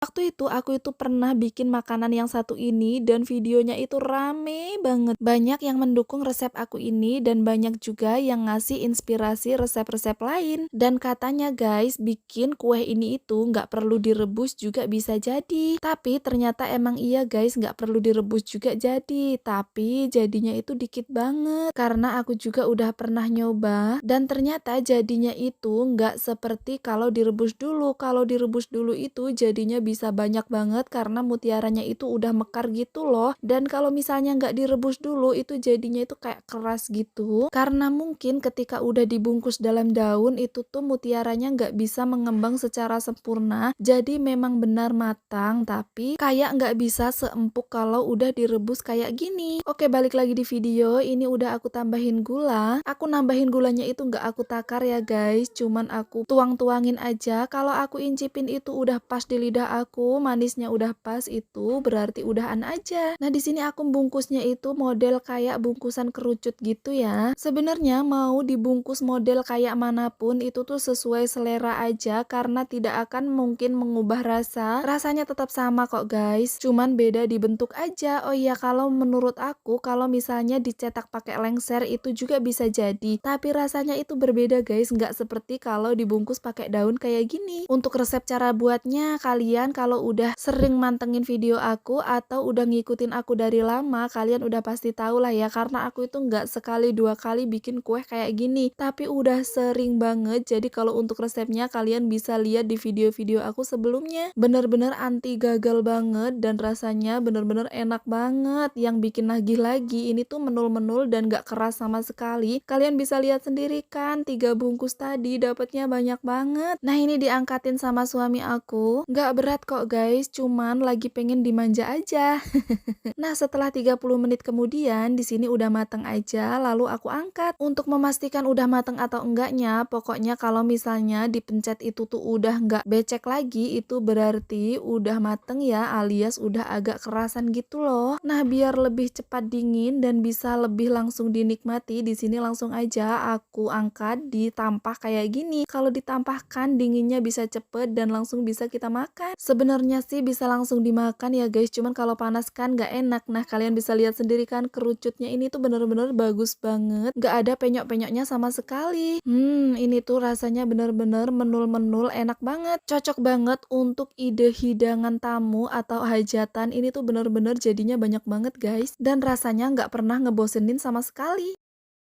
Waktu itu aku itu pernah bikin makanan yang satu ini dan videonya itu rame banget. Banyak yang mendukung resep aku ini dan banyak juga yang ngasih inspirasi resep-resep lain. Dan katanya guys, bikin kue ini itu nggak perlu direbus juga bisa jadi. Tapi ternyata emang iya guys, nggak perlu direbus juga jadi. Tapi jadinya itu dikit banget. Karena aku juga udah pernah nyoba dan ternyata jadinya itu nggak seperti kalau direbus dulu. Kalau direbus dulu itu jadinya bisa banyak banget karena mutiaranya itu udah mekar gitu loh. Dan kalau misalnya nggak direbus dulu itu jadinya itu kayak keras gitu. Karena mungkin ketika udah dibungkus dalam daun itu tuh mutiaranya nggak bisa mengembang secara sempurna. Jadi memang benar matang tapi kayak nggak bisa seempuk kalau udah direbus kayak gini. Oke, balik lagi di video. Ini udah aku tambahin gula. Aku nambahin gulanya itu nggak aku takar ya guys. Cuman aku tuang-tuangin aja. Kalau aku incipin itu udah pas di lidah aku, manisnya udah pas, itu berarti udahan aja. Nah, di sini aku bungkusnya itu model kayak bungkusan kerucut gitu ya. Sebenarnya mau dibungkus model kayak manapun itu tuh sesuai selera aja karena tidak akan mungkin mengubah rasa. Rasanya tetap sama kok guys, cuman beda di bentuk aja. Oh iya, kalau menurut aku kalau misalnya dicetak pakai lengser itu juga bisa jadi. Tapi rasanya itu berbeda guys, nggak seperti kalau dibungkus pakai daun kayak gini. Untuk resep cara buatnya, kalian kalau udah sering mantengin video aku atau udah ngikutin aku dari lama, kalian udah pasti tahu lah ya, karena aku itu nggak sekali dua kali bikin kue kayak gini, tapi udah sering banget. Jadi kalau untuk resepnya kalian bisa lihat di video-video aku sebelumnya. Bener-bener anti gagal banget dan rasanya bener-bener enak banget. Yang bikin nagih lagi ini tuh menul-menul dan gak keras sama sekali. Kalian bisa lihat sendiri kan, 3 bungkus tadi dapatnya banyak banget. Nah, ini diangkatin sama suami aku. Gak berat kok guys, cuman lagi pengen dimanja aja. Nah, setelah 30 menit kemudian di sini udah mateng aja, lalu aku angkat. Untuk memastikan udah mateng atau enggaknya, pokoknya kalau misalnya dipencet itu tuh udah nggak becek lagi, itu berarti udah mateng ya, alias udah agak kerasan gitu loh. Nah, biar lebih cepat dingin dan bisa lebih langsung dinikmati, di sini langsung aja aku angkat ditampah kayak gini. Kalau ditampahkan dinginnya bisa cepet dan langsung bisa kita makan. Sebenarnya sih bisa langsung dimakan ya guys, cuman kalau panas kan nggak enak. Nah, kalian bisa lihat sendiri kan kerucutnya ini tuh bener-bener bagus banget, nggak ada penyok-penyoknya sama sekali. Ini tuh rasanya bener-bener menul-menul, enak banget, cocok banget untuk ide hidangan tamu atau hajatan. Ini tuh bener-bener jadinya banyak banget guys, dan rasanya nggak pernah ngebosenin sama sekali.